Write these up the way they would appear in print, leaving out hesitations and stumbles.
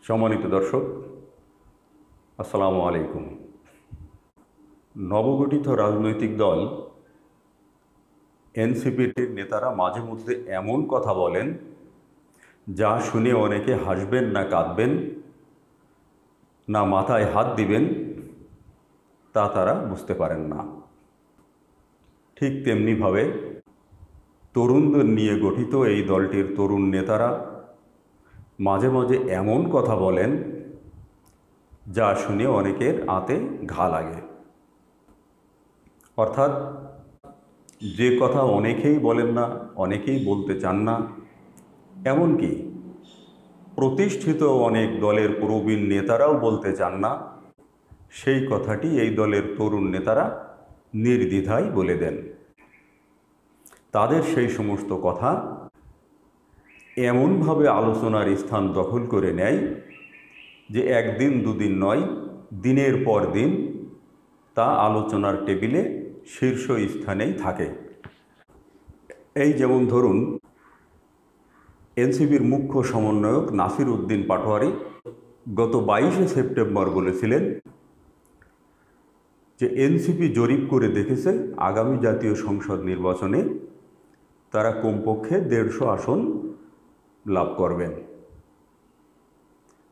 সম্মানিত দর্শক, আসসালামু আলাইকুম। নবগঠিত রাজনৈতিক দল এনসিপির নেতারা মাঝে মধ্যে এমন কথা বলেন যা শুনে অনেকে হাসবেন না কাঁদবেন না মাথায় হাত দিবেন তা তারা বুঝতে পারেন না। ঠিক তেমনিভাবে তরুণদের নিয়ে গঠিত এই দলটির তরুণ নেতারা মাঝে মাঝে এমন কথা বলেন যা শুনে অনেকের আঁতে ঘা লাগে। অর্থাৎ যে কথা অনেকেই বলেন না, অনেকেই বলতে চান না, এমনকি প্রতিষ্ঠিত অনেক দলের প্রবীণ নেতারাও বলতে চান না, সেই কথাটি এই দলের তরুণ নেতারা নির্দ্বিধায় বলে দেন। তাদের সেই সমস্ত কথা এমনভাবে আলোচনার স্থান দখল করে নেয় যে একদিন দুদিন নয়, দিনের পর দিন তা আলোচনার টেবিলে শীর্ষ স্থানেই থাকে। এই যেমন ধরুন, এনসিপির মুখ্য সমন্বয়ক নাসির উদ্দিন পাটোয়ারি গত 22শে সেপ্টেম্বর বলেছিলেন যে এনসিপি জরিপ করে দেখেছে আগামী জাতীয় সংসদ নির্বাচনে তারা কমপক্ষে 150 আসন লাভ করবেন।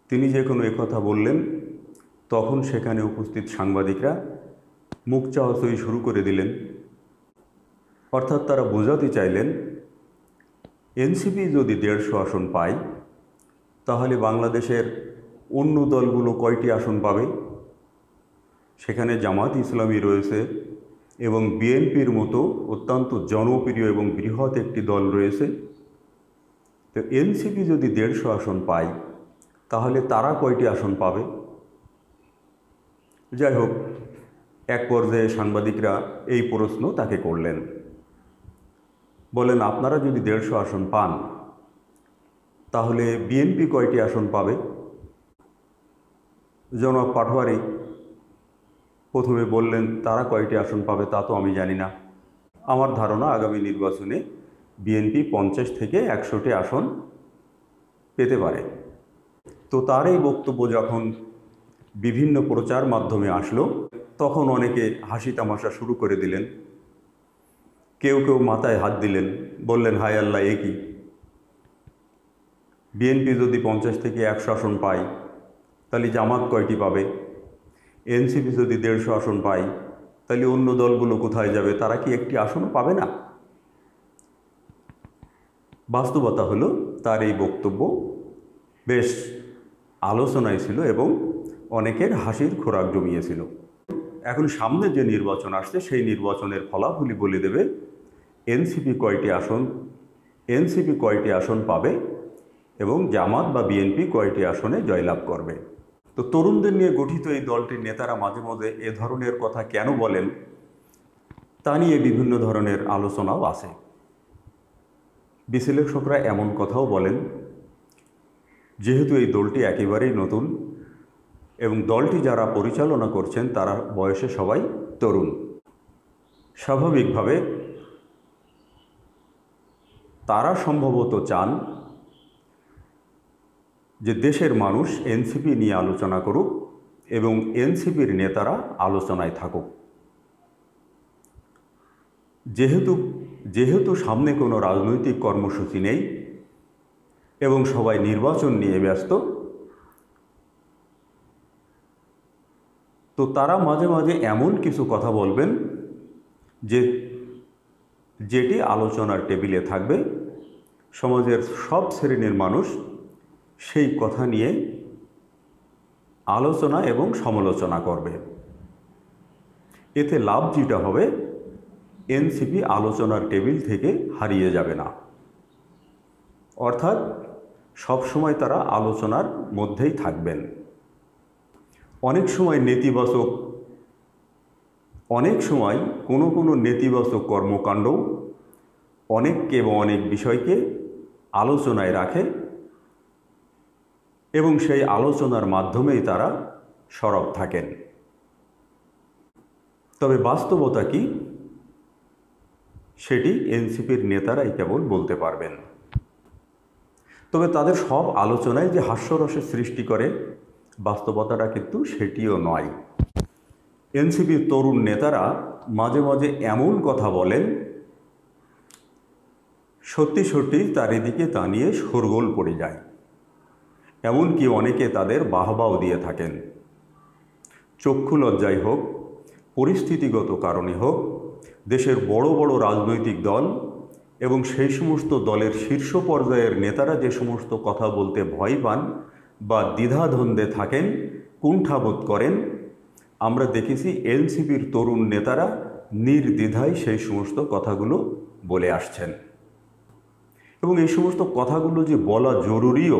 তিনি যখন একথা বললেন তখন সেখানে উপস্থিত সাংবাদিকরা মুখ চাওয়াচাই শুরু করে দিলেন। অর্থাৎ তারা বোঝাতে চাইলেন এনসিপি যদি 150 আসন পায় তাহলে বাংলাদেশের অন্য দলগুলো কয়টি আসন পাবে? সেখানে জামাত ইসলামী রয়েছে এবং বিএনপির মতো অত্যন্ত জনপ্রিয় এবং বৃহৎ একটি দল রয়েছে। তো এনসিপি যদি 150 আসন পায় তাহলে তারা কয়টি আসন পাবে? যাই হোক, এক পর্যায়ে সাংবাদিকরা এই প্রশ্ন তাকে করলেন, বলেন আপনারা যদি 150 আসন পান তাহলে বিএনপি কয়টি আসন পাবে? জনাব পাটোয়ারি প্রথমে বললেন তারা কয়টি আসন পাবে তা তো আমি জানি না, আমার ধারণা আগামী নির্বাচনে বিএনপি 50 থেকে 100টি আসন পেতে পারে। তো তার এই বক্তব্য যখন বিভিন্ন প্রচার মাধ্যমে আসলো তখন অনেকে হাসি তামাশা শুরু করে দিলেন। কেউ কেউ মাথায় হাত দিলেন, বললেন হায় আল্লাহ, এ কি! বিএনপি যদি 50 থেকে 100 আসন পায় তাহলে জামাত কয়টি পাবে? এনসিপি যদি 150 আসন পায় তাহলে অন্য দলগুলো কোথায় যাবে? তারা কি একটি আসনও পাবে না? বাস্তবতা হলো তার এই বক্তব্য বেশ আলোচনায় ছিল এবং অনেকের হাসির খোরাক জমিয়েছিল। এখন সামনে যে নির্বাচন আসছে সেই নির্বাচনের ফলাফলই বলে দেবে এনসিপি কয়টি আসন পাবে এবং জামাত বা বিএনপি কয়টি আসনে জয়লাভ করবে। তো তরুণদের নিয়ে গঠিত এই দলটির নেতারা মাঝে মাঝে এ ধরনের কথা কেন বলেন তা নিয়ে বিভিন্ন ধরনের আলোচনাও আছে। বিশ্লেষকরা এমন কথাও বলেন, যেহেতু এই দলটি একেবারেই নতুন এবং দলটি যারা পরিচালনা করছেন তারা বয়সে সবাই তরুণ, স্বাভাবিকভাবে তারা সম্ভবত চান যে দেশের মানুষ এনসিপি নিয়ে আলোচনা করুক এবং এনসিপির নেতারা আলোচনায় থাকুক। যেহেতু সামনে কোনো রাজনৈতিক কর্মসূচি নেই এবং সবাই নির্বাচন নিয়ে ব্যস্ত, তো তারা মাঝে মাঝে এমন কিছু কথা বলবেন যেটি আলোচনার টেবিলে থাকবে। সমাজের সব শ্রেণীর মানুষ সেই কথা নিয়ে আলোচনা এবং সমালোচনা করবে। এতে লাভ যেটা হবে, এনসিপি আলোচনার টেবিল থেকে হারিয়ে যাবে না। অর্থাৎ সবসময় তারা আলোচনার মধ্যেই থাকবেন। অনেক সময় কোনো নেতিবাচক কর্মকাণ্ডও অনেককে এবং অনেক বিষয়কে আলোচনায় রাখে এবং সেই আলোচনার মাধ্যমেই তারা সরব থাকেন। তবে বাস্তবতা কি, সেটি এনসিপির নেতারাই কেবল বলতে পারবেন। তবে তাদের সব আলোচনায় যে হাস্যরসের সৃষ্টি করে, বাস্তবতাটা কিন্তু সেটিও নয়। এনসিপির তরুণ নেতারা মাঝে মাঝে এমন কথা বলেন, সত্যি সত্যি চারিদিকে তা নিয়ে শোরগোল পড়ে যায়। এমনকি অনেকে তাদের বাহবাও দিয়ে থাকেন। চক্ষু লজ্জায় হোক, পরিস্থিতিগত কারণে হোক, দেশের বড় বড় রাজনৈতিক দল এবং সেই সমস্ত দলের শীর্ষ পর্যায়ের নেতারা যে সমস্ত কথা বলতে ভয় পান বা দ্বিধাদ্বন্দ্বে থাকেন, কুণ্ঠাবোধ করেন, আমরা দেখেছি এনসিপির তরুণ নেতারা নির্দ্বিধায় সেই সমস্ত কথাগুলো বলে আসছেন। এবং এই সমস্ত কথাগুলো যে বলা জরুরিও,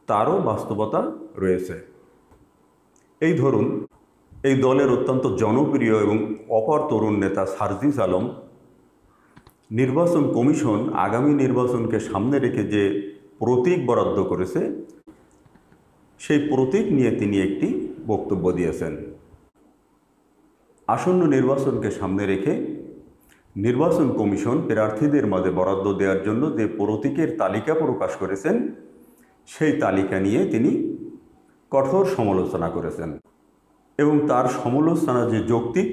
তারও বাস্তবতা রয়েছে। এই ধরুন, এই দলের অত্যন্ত জনপ্রিয় এবং অপর তরুণ নেতা সার্জিস আলম নির্বাচন কমিশন আগামী নির্বাচনকে সামনে রেখে যে প্রতীক বরাদ্দ করেছে, সেই প্রতীক নিয়ে তিনি একটি বক্তব্য দিয়েছেন। আসন্ন নির্বাচনকে সামনে রেখে নির্বাচন কমিশন প্রার্থীদের মাঝে বরাদ্দ দেওয়ার জন্য যে প্রতীকের তালিকা প্রকাশ করেছেন, সেই তালিকা নিয়ে তিনি কঠোর সমালোচনা করেছেন। এবং তার সমালোচনা যে যৌক্তিক,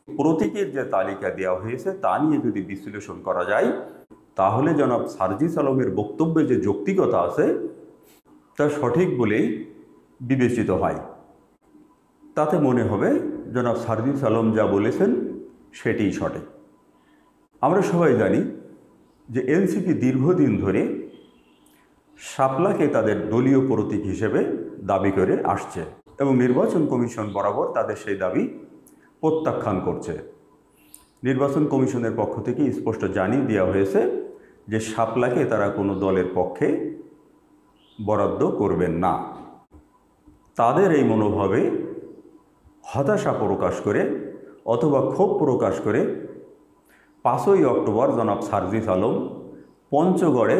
প্রতীকের যে তালিকা দেওয়া হয়েছে তা নিয়ে যদি বিশ্লেষণ করা যায়, তাহলে জনাব সার্জিস আলমের বক্তব্যে যে যৌক্তিকতা আছে তা সঠিক বলেই বিবেচিত হয়। তাতে মনে হবে জনাব সার্জিস আলম যা বলেছেন সেটিই সঠিক। আমরা সবাই জানি যে এনসিপি দীর্ঘদিন ধরে শাপলাকে তাদের দলীয় প্রতীক হিসেবে দাবি করে আসছে এবং নির্বাচন কমিশন বরাবর তাদের সেই দাবি প্রত্যাখ্যান করছে। নির্বাচন কমিশনের পক্ষ থেকে স্পষ্ট জানিয়ে দেওয়া হয়েছে যে শাপলাকে তারা কোনো দলের পক্ষে বরাদ্দ করবেন না। তাদের এই মনোভাবে হতাশা প্রকাশ করে অথবা ক্ষোভ প্রকাশ করে 5ই অক্টোবর জনাব সার্জিস আলম পঞ্চগড়ে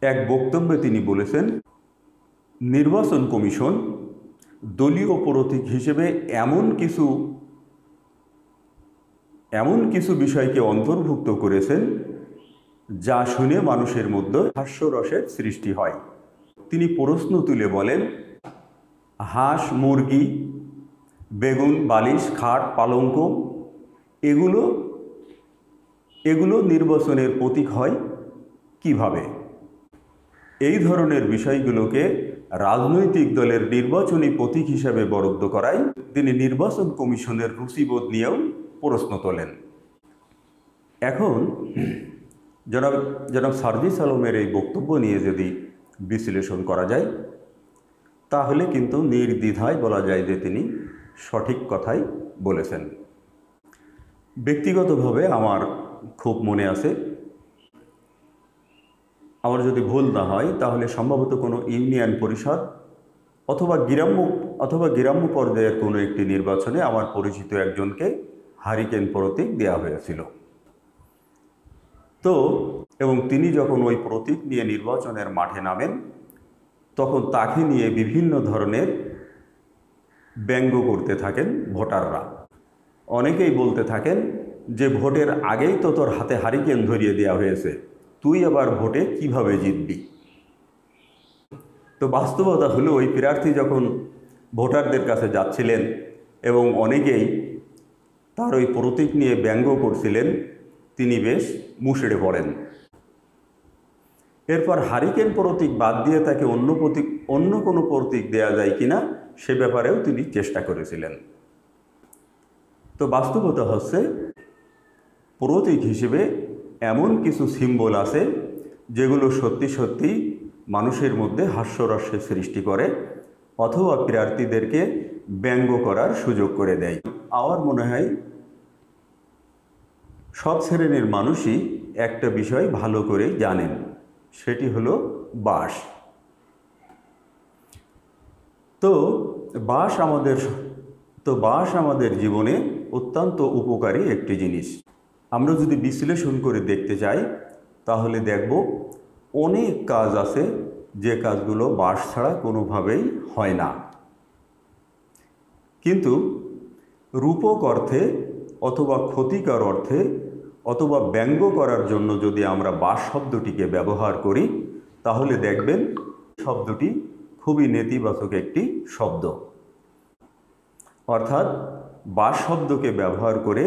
এক বক্তব্যে তিনি বলেছেন, নির্বাচন কমিশন দলীয় প্রতীক হিসেবে এমন কিছু বিষয়কে অন্তর্ভুক্ত করেছেন যা শুনে মানুষের মধ্যে হাস্যরসের সৃষ্টি হয়। তিনি প্রশ্ন তুলে বলেন, হাঁস, মুরগি, বেগুন, বালিশ, খাট, পালঙ্ক এগুলো নির্বাচনের প্রতীক হয় কিভাবে? এই ধরনের বিষয়গুলোকে রাজনৈতিক দলের নির্বাচনী প্রতীক হিসাবে বরাদ্দ করায় তিনি নির্বাচন কমিশনের রুচিবোধ নিয়েও প্রশ্ন তোলেন। এখন জনাব সার্জিস আলমের এই বক্তব্য নিয়ে যদি বিশ্লেষণ করা যায়, তাহলে কিন্তু নির্দ্বিধায় বলা যায় যে তিনি সঠিক কথাই বলেছেন। ব্যক্তিগতভাবে আমার খুব মনে আছে, আমার যদি ভুল না হয় তাহলে সম্ভবত কোনো ইউনিয়ন পরিষদ অথবা গ্রাম্য পর্যায়ের কোনো একটি নির্বাচনে আমার পরিচিত একজনকে হারিকেন প্রতীক দেওয়া হয়েছিল। এবং তিনি যখন ওই প্রতীক নিয়ে নির্বাচনের মাঠে নামেন, তখন তাকে নিয়ে বিভিন্ন ধরনের ব্যঙ্গ করতে থাকেন ভোটাররা। অনেকেই বলতে থাকেন যে ভোটের আগেই তো তোর হাতে হারিকেন ধরিয়ে দেওয়া হয়েছে, তুই আবার ভোটে কিভাবে জিতবি? তো বাস্তবতা হলো, ওই প্রার্থী যখন ভোটারদের কাছে যাচ্ছিলেন এবং অনেকেই তার ওই প্রতীক নিয়ে ব্যঙ্গ করছিলেন, তিনি বেশ মুষড়ে পড়েন। এরপর হারিকেন প্রতীক বাদ দিয়ে তাকে অন্য কোনো প্রতীক দেয়া যায় কিনা সে ব্যাপারেও তিনি চেষ্টা করেছিলেন। তো বাস্তবতা হচ্ছে, প্রতীক হিসেবে এমন কিছু সিম্বল আছে যেগুলো সত্যি সত্যি মানুষের মধ্যে হাস্যরসের সৃষ্টি করে অথবা প্রার্থীদেরকে ব্যঙ্গ করার সুযোগ করে দেয়। আমার মনে হয় সব শ্রেণীর মানুষই একটা বিষয় ভালো করে জানেন, সেটি হলো বাঁশ। তো বাঁশ আমাদের জীবনে অত্যন্ত উপকারী একটি জিনিস। আমরা যদি বিশ্লেষণ করে দেখতে চাই তাহলে দেখব অনেক কাজ আছে যে কাজগুলো বাঁশ ছাড়া কোনোভাবেই হয় না। কিন্তু রূপক অর্থে অথবা ক্ষতিকর অর্থে অথবা ব্যঙ্গ করার জন্য যদি আমরা বাস শব্দটিকে ব্যবহার করি, তাহলে দেখবেন শব্দটি খুবই নেতিবাচক একটি শব্দ। অর্থাৎ বাস শব্দকে ব্যবহার করে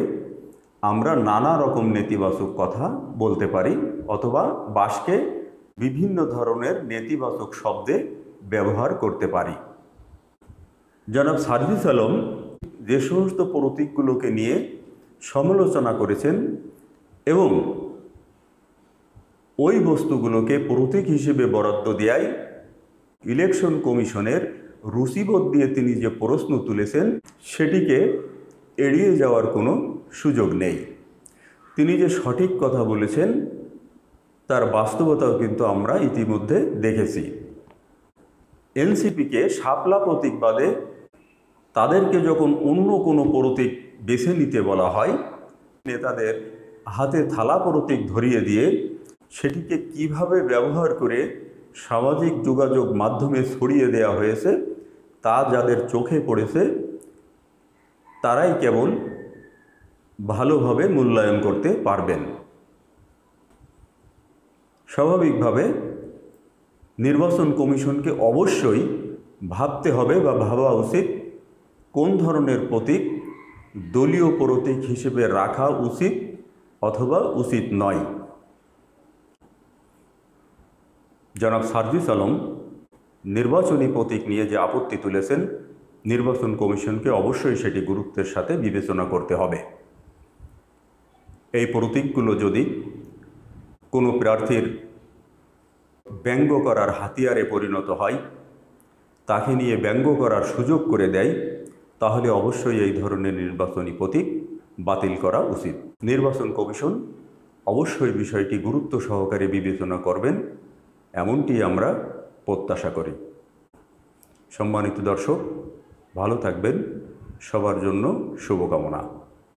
আমরা নানা রকম নেতিবাচক কথা বলতে পারি, অথবা বাসকে বিভিন্ন ধরনের নেতিবাচক শব্দে ব্যবহার করতে পারি। জনাব সার্জিস আলম যে সমস্ত প্রতীকগুলোকে নিয়ে সমালোচনা করেছেন এবং ওই বস্তুগুলোকে প্রতীক হিসেবে বরাদ্দ দেয় ইলেকশন কমিশনের রুচিবোধ দিয়ে তিনি যে প্রশ্ন তুলেছেন, সেটিকে এড়িয়ে যাওয়ার কোনো সুযোগ নেই। তিনি যে সঠিক কথা বলেছেন তার বাস্তবতাও কিন্তু আমরা ইতিমধ্যে দেখেছি। এনসিপিকে শাপলা প্রতীক বাদে তাদেরকে যখন অন্য কোনো প্রতীক বেছে নিতে বলা হয়, নেতাদের হাতে থালা প্রতীক ধরিয়ে দিয়ে সেটিকে কিভাবে ব্যবহার করে সামাজিক যোগাযোগ মাধ্যমে ছড়িয়ে দেওয়া হয়েছে তা যাদের চোখে পড়েছে তারাই কেবল ভালোভাবে মূল্যায়ন করতে পারবেন। স্বাভাবিকভাবে নির্বাচন কমিশনকে অবশ্যই ভাবতে হবে বা ভাবা উচিত কোন ধরনের প্রতীক দলীয় প্রতীক হিসেবে রাখা উচিত অথবা উচিত নয়। জনাব সার্জিস আলম নির্বাচনী প্রতীক নিয়ে যে আপত্তি তুলেছেন, নির্বাচন কমিশনকে অবশ্যই সেটি গুরুত্বের সাথে বিবেচনা করতে হবে। এই প্রতীকগুলো যদি কোনো প্রার্থীর ব্যঙ্গ করার হাতিয়ারে পরিণত হয়, তাকে নিয়ে ব্যঙ্গ করার সুযোগ করে দেয়, তাহলে অবশ্যই এই ধরনের নির্বাচনী প্রতীক বাতিল করা উচিত। নির্বাচন কমিশন অবশ্যই বিষয়টি গুরুত্ব সহকারে বিবেচনা করবেন, এমনটি আমরা প্রত্যাশা করি। সম্মানিত দর্শক, ভালো থাকবেন। সবার জন্য শুভকামনা।